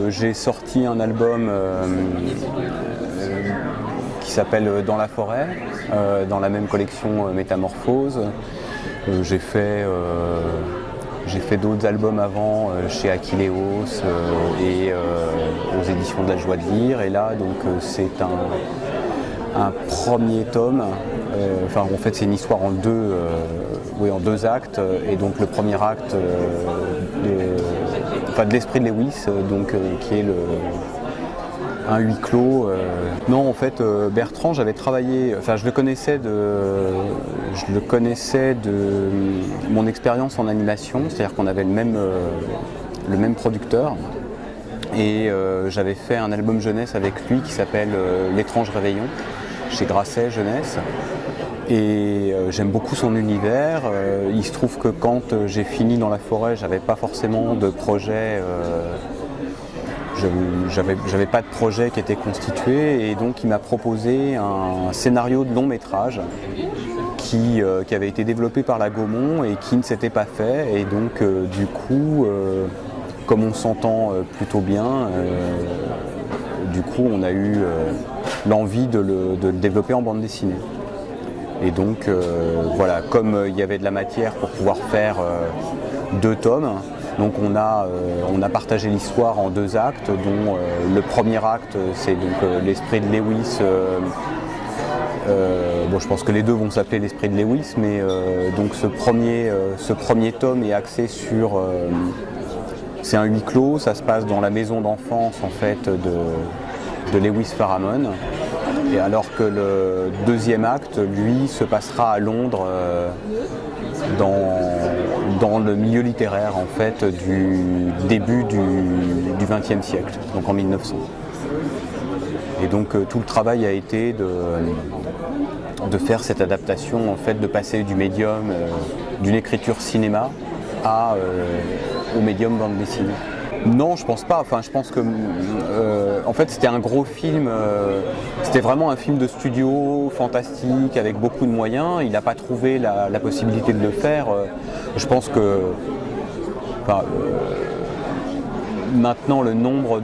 j'ai sorti un album qui s'appelle Dans la forêt, dans la même collection Métamorphose. J'ai fait d'autres albums avant chez Akileos et aux éditions de la Joie de Lire. Et là, donc, c'est un premier tome. En fait, c'est une histoire en deux actes. Et donc, le premier acte de l'esprit de Lewis, qui est un huis clos. Non, en fait, Bertrand, j'avais travaillé, je le connaissais de mon expérience en animation, c'est-à-dire qu'on avait le même producteur. Et j'avais fait un album jeunesse avec lui qui s'appelle L'étrange réveillon, chez Grasset Jeunesse. Et j'aime beaucoup son univers. Il se trouve que quand j'ai fini Dans la forêt, j'avais pas forcément de projet. J'avais pas de projet qui était constitué, et donc il m'a proposé un scénario de long métrage qui avait été développé par la Gaumont et qui ne s'était pas fait. Et donc du coup, comme on s'entend plutôt bien, du coup on a eu l'envie de le développer en bande dessinée. Et donc voilà, comme il y avait de la matière pour pouvoir faire 2 tomes, donc on a partagé l'histoire en 2 actes, dont le premier acte c'est donc l'esprit de Lewis. Je pense que les 2 vont s'appeler l'esprit de Lewis, mais donc ce premier tome est axé sur c'est un huis clos, ça se passe dans la maison d'enfance en fait de Lewis Faramon. Et alors que le deuxième acte, lui, se passera à Londres dans le milieu littéraire en fait du début du XXe siècle, donc en 1900. Et donc tout le travail a été de faire cette adaptation, en fait, de passer du médium d'une écriture cinéma au médium bande dessinée. Non, je pense pas. Je pense que en fait c'était un gros film. C'était vraiment un film de studio fantastique avec beaucoup de moyens. Il n'a pas trouvé la possibilité de le faire. Je pense que maintenant le nombre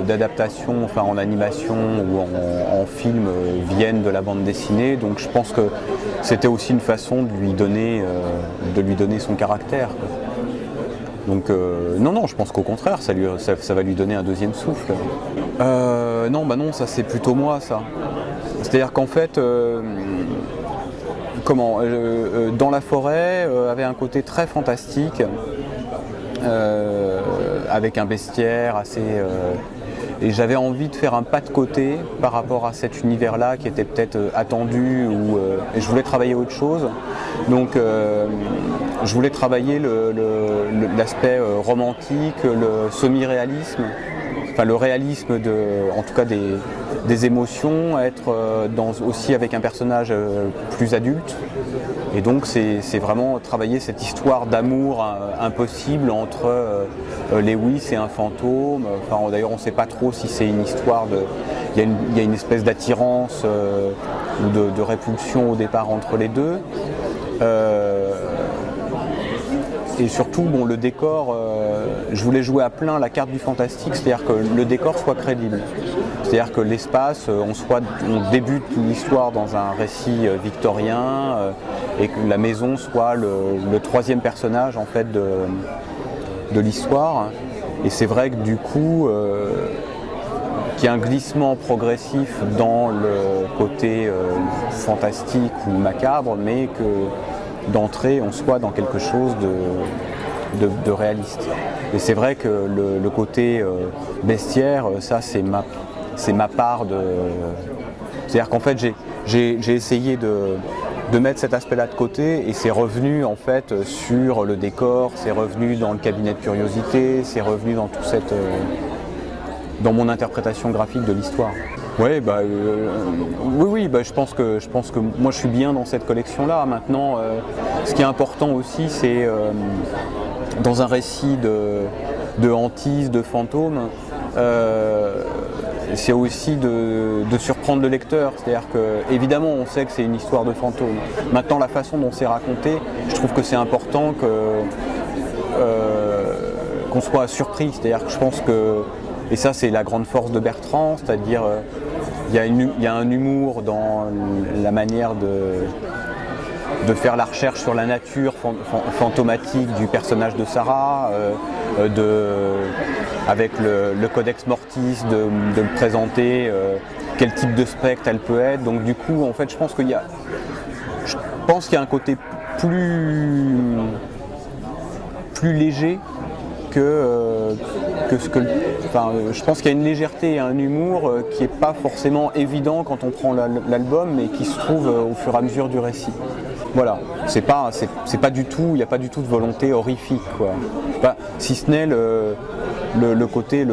d'adaptations, en animation ou en film, viennent de la bande dessinée. Donc je pense que c'était aussi une façon de lui donner son caractère. Donc non, je pense qu'au contraire, ça va lui donner un deuxième souffle. Non, ça c'est plutôt moi, ça. C'est-à-dire qu'en fait, Dans la forêt avait un côté très fantastique, avec un bestiaire assez... et j'avais envie de faire un pas de côté par rapport à cet univers-là qui était peut-être attendu, et je voulais travailler autre chose. Donc je voulais travailler l'aspect romantique, le semi-réalisme, le réalisme en tout cas des émotions, être aussi avec un personnage plus adulte. Et donc c'est vraiment travailler cette histoire d'amour impossible entre Lewis et un fantôme. D'ailleurs on ne sait pas trop si c'est une histoire il y a une espèce d'attirance ou de répulsion au départ entre les deux. Et surtout, le décor, je voulais jouer à plein la carte du fantastique, c'est-à-dire que le décor soit crédible. C'est-à-dire que l'espace, on débute l'histoire dans un récit victorien, et que la maison soit le troisième personnage en fait de l'histoire. Et c'est vrai que du coup, qu'il y a un glissement progressif dans le côté fantastique ou macabre, mais que d'entrée on soit dans quelque chose de réaliste. Et c'est vrai que le côté bestiaire, ça c'est ma part de... C'est-à-dire qu'en fait j'ai essayé de mettre cet aspect-là de côté, et c'est revenu en fait sur le décor, c'est revenu dans le cabinet de curiosité, c'est revenu dans dans mon interprétation graphique de l'histoire. Ouais, oui, je pense que moi je suis bien dans cette collection-là. Maintenant, ce qui est important aussi, c'est dans un récit de hantise, de fantôme, c'est aussi de surprendre le lecteur. C'est-à-dire que, évidemment, on sait que c'est une histoire de fantôme. Maintenant, la façon dont c'est raconté, je trouve que c'est important qu'on qu'on soit surpris. C'est-à-dire que je pense que, et ça c'est la grande force de Bertrand, c'est-à-dire il y a un humour dans la manière de faire la recherche sur la nature fantomatique du personnage de Sarah, avec le codex mortis, de me présenter quel type de spectre elle peut être. Donc du coup, en fait, je pense qu'il y a un côté plus léger que ce que... Enfin, je pense qu'il y a une légèreté et un humour qui n'est pas forcément évident quand on prend l'album, mais qui se trouve au fur et à mesure du récit. Voilà, c'est pas du tout, il n'y a pas du tout de volonté horrifique, quoi. Si ce n'est le côté,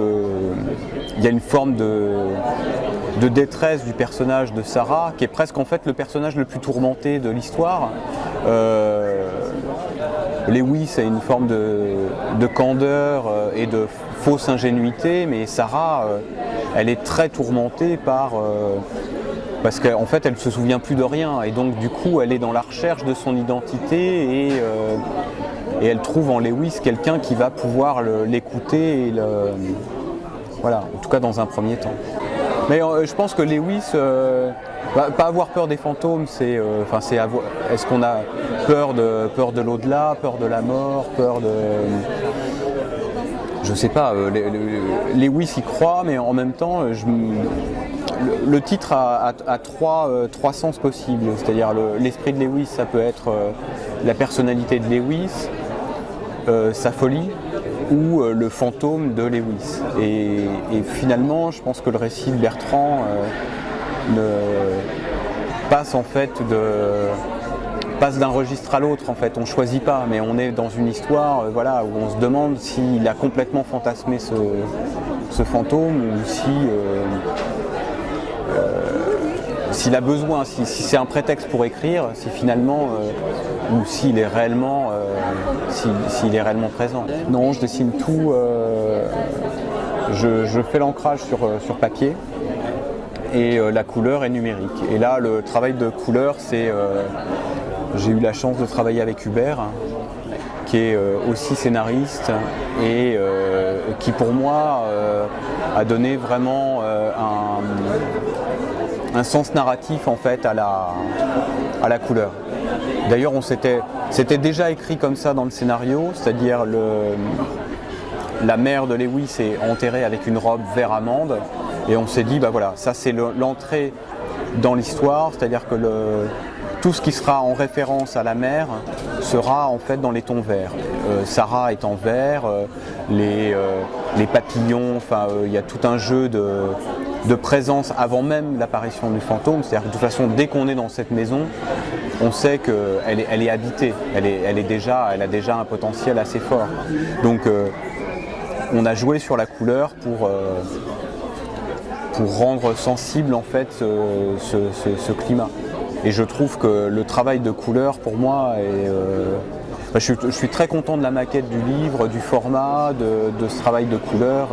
il y a une forme de détresse du personnage de Sarah, qui est presque en fait le personnage le plus tourmenté de l'histoire. Lewis a une forme de candeur et de fausse ingénuité, mais Sarah, elle est très tourmentée parce qu'en fait elle ne se souvient plus de rien, et donc du coup elle est dans la recherche de son identité, et elle trouve en Lewis quelqu'un qui va pouvoir l'écouter, voilà, en tout cas dans un premier temps. Mais je pense que Lewis, pas avoir peur des fantômes, est-ce qu'on a peur de l'au-delà, peur de la mort, peur de... Je sais pas, Lewis y croit, mais en même temps, le titre a trois sens possibles. C'est-à-dire l'esprit de Lewis, ça peut être la personnalité de Lewis, sa folie, ou le fantôme de Lewis. Et finalement, je pense que le récit de Bertrand passe en fait passe d'un registre à l'autre, en fait. On ne choisit pas, mais on est dans une histoire voilà, où on se demande s'il a complètement fantasmé ce fantôme, ou s'il a besoin, si c'est un prétexte pour écrire, si finalement, ou s'il est réellement, s'il est réellement présent. Non, je dessine tout, je fais l'ancrage sur papier, et la couleur est numérique. Et là, le travail de couleur, c'est... j'ai eu la chance de travailler avec Hubert, qui est aussi scénariste, et qui pour moi a donné vraiment un sens narratif en fait à la couleur. D'ailleurs, c'était déjà écrit comme ça dans le scénario, c'est-à-dire la mère de Lewis est enterrée avec une robe vert amande, et on s'est dit, bah voilà, ça c'est l'entrée dans l'histoire, c'est-à-dire que tout ce qui sera en référence à la mère sera en fait dans les tons verts. Sarah est en vert, les papillons, enfin il y a tout un jeu de présence avant même l'apparition du fantôme. C'est-à-dire que de toute façon, dès qu'on est dans cette maison, on sait qu'elle est habitée, elle a déjà un potentiel assez fort. Donc on a joué sur la couleur pour rendre sensible en fait ce climat. Et je trouve que le travail de couleur pour moi est... je suis très content de la maquette du livre, du format, de ce travail de couleur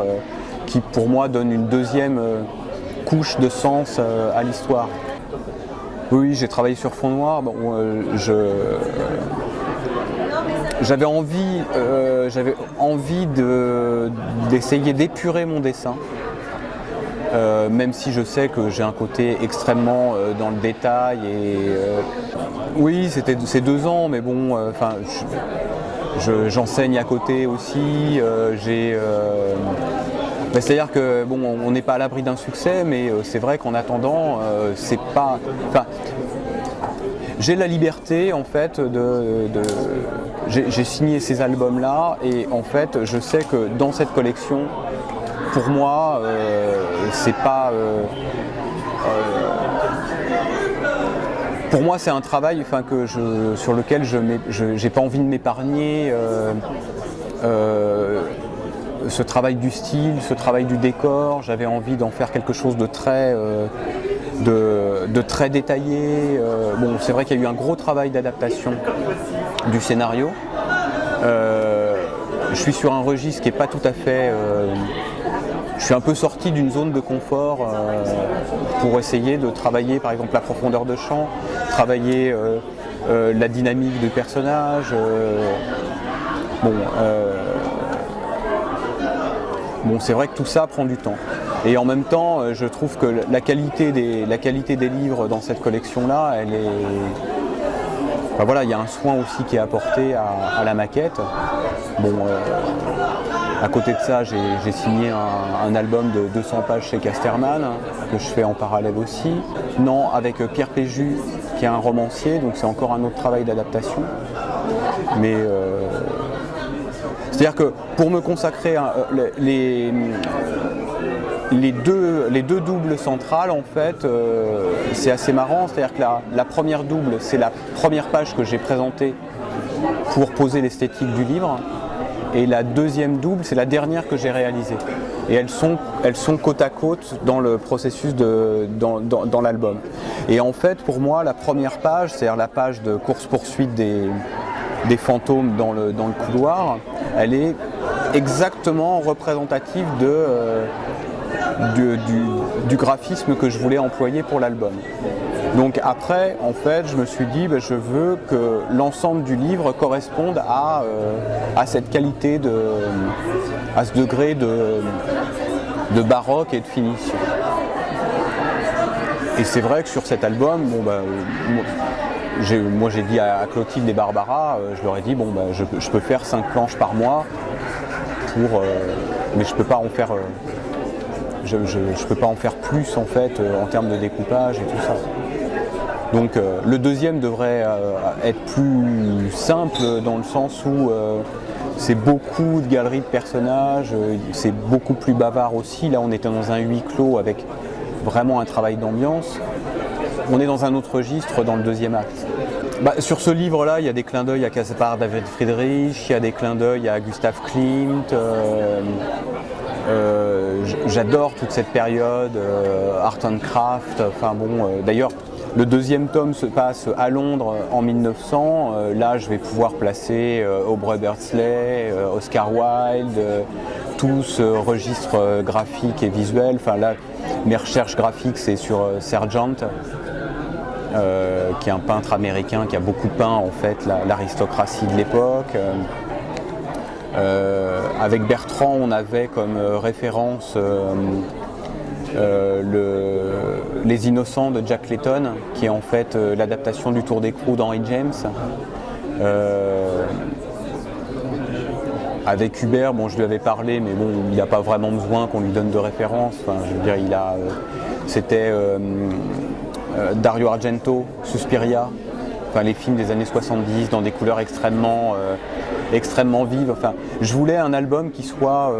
qui pour moi donne une deuxième couche de sens à l'histoire. Oui, j'ai travaillé sur fond noir. Bon, j'avais envie d'essayer d'épurer mon dessin. Même si je sais que j'ai un côté extrêmement dans le détail, et oui, c'est 2 ans, mais bon, j'enseigne à côté aussi. C'est-à-dire que bon, on n'est pas à l'abri d'un succès, mais c'est vrai qu'en attendant, c'est pas. J'ai la liberté en fait j'ai signé ces albums-là, et en fait, je sais que dans cette collection, pour moi, c'est pas. Pour moi, c'est un travail, sur lequel j'ai pas envie de m'épargner. Ce travail du style, ce travail du décor, j'avais envie d'en faire quelque chose de très détaillé. Bon, c'est vrai qu'il y a eu un gros travail d'adaptation du scénario. Je suis sur un registre qui n'est pas tout à fait... je suis un peu sorti d'une zone de confort pour essayer de travailler par exemple la profondeur de champ, travailler la dynamique du personnage. Bon, c'est vrai que tout ça prend du temps. Et en même temps, je trouve que la qualité des livres dans cette collection-là, elle est... Enfin, voilà, il y a un soin aussi qui est apporté à la maquette. Bon, à côté de ça, j'ai signé un album de 200 pages chez Casterman, que je fais en parallèle aussi. Non, avec Pierre Péju, qui est un romancier, donc c'est encore un autre travail d'adaptation. Mais c'est-à-dire que pour me consacrer les deux doubles centrales, en fait, c'est assez marrant. C'est-à-dire que la première double, c'est la première page que j'ai présentée pour poser l'esthétique du livre. Et la deuxième double, c'est la dernière que j'ai réalisée. Et elles sont côte à côte dans le processus dans l'album. Et en fait, pour moi, la première page, c'est-à-dire la page de course-poursuite des fantômes dans le couloir, elle est exactement représentative du graphisme que je voulais employer pour l'album. Donc après, en fait, je me suis dit, je veux que l'ensemble du livre corresponde à cette qualité, à ce degré de baroque et de finition. Et c'est vrai que sur cet album, moi j'ai dit à Clotilde et Barbara, je leur ai dit, je peux faire 5 planches par mois, mais je peux pas en faire... Je peux pas en faire plus en fait en termes de découpage et tout ça. Donc le deuxième devrait être plus simple dans le sens où c'est beaucoup de galeries de personnages, c'est beaucoup plus bavard aussi. Là on était dans un huis clos avec vraiment un travail d'ambiance. On est dans un autre registre dans le deuxième acte. Sur ce livre-là, il y a des clins d'œil à Caspar David Friedrich, il y a des clins d'œil à Gustav Klimt. J'adore toute cette période, Art and Craft. D'ailleurs, le deuxième tome se passe à Londres en 1900. Là, je vais pouvoir placer Aubrey Beardsley, Oscar Wilde, tout ce registre graphique et visuel. Enfin, là, mes recherches graphiques, c'est sur Sargent, qui est un peintre américain qui a beaucoup peint en fait l'aristocratie de l'époque. Avec Bertrand, on avait comme référence Les Innocents de Jack Layton, qui est en fait l'adaptation du Tour d'écrou d'Henry James. Avec Hubert, je lui avais parlé, mais il n'y a pas vraiment besoin qu'on lui donne de référence. Enfin, je veux dire, c'était Dario Argento, Suspiria, enfin les films des années 70 dans des couleurs extrêmement vives. Enfin, je voulais un album qui soit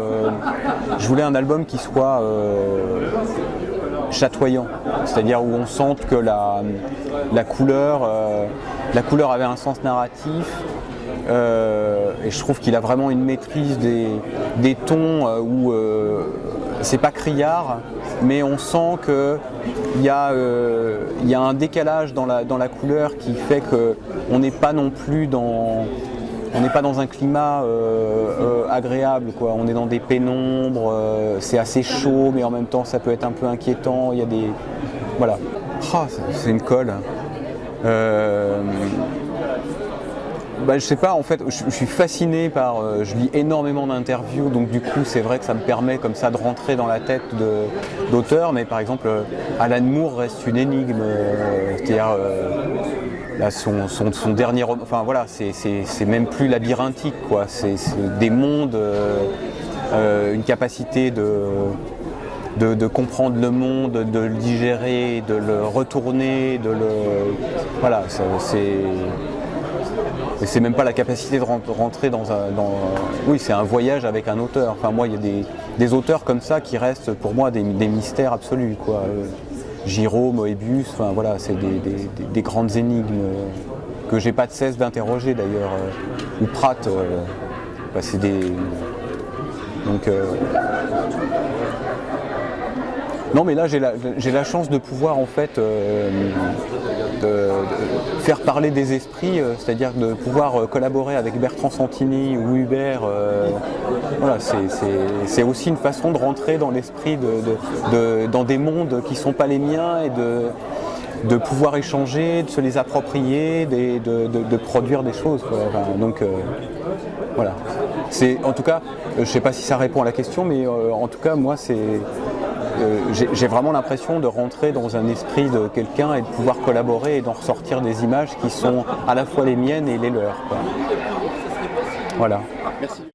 chatoyant, c'est-à-dire où on sente que la couleur avait un sens narratif. Et je trouve qu'il a vraiment une maîtrise des tons où c'est pas criard, mais on sent qu'il y a un décalage dans la couleur qui fait qu'on n'est pas non plus dans un climat agréable, quoi. On est dans des pénombres, c'est assez chaud, mais en même temps ça peut être un peu inquiétant. Il y a des... Voilà. C'est une colle. Je sais pas, en fait, je suis fasciné par... je lis énormément d'interviews, donc du coup, c'est vrai que ça me permet comme ça de rentrer dans la tête d'auteurs, mais par exemple, Alan Moore reste une énigme, c'est-à-dire... Là, son dernier roman, enfin voilà, c'est même plus labyrinthique, quoi. C'est des mondes, une capacité de comprendre le monde, de le digérer, de le retourner, voilà, c'est même pas la capacité de rentrer oui, c'est un voyage avec un auteur. Enfin, moi, il y a des auteurs comme ça qui restent pour moi des mystères absolus, quoi. Giraud, Moebius, enfin voilà, c'est des grandes énigmes que j'ai pas de cesse d'interroger d'ailleurs, ou Pratt, c'est des... Donc... Non, mais là j'ai la chance de pouvoir en fait de faire parler des esprits, c'est-à-dire de pouvoir collaborer avec Bertrand Santini ou Hubert. Voilà, c'est aussi une façon de rentrer dans l'esprit dans des mondes qui ne sont pas les miens et de pouvoir échanger, de se les approprier, de produire des choses, quoi. Enfin, donc voilà. En tout cas, je ne sais pas si ça répond à la question, mais en tout cas, moi, j'ai vraiment l'impression de rentrer dans un esprit de quelqu'un et de pouvoir collaborer et d'en ressortir des images qui sont à la fois les miennes et les leurs, quoi. Voilà. Merci.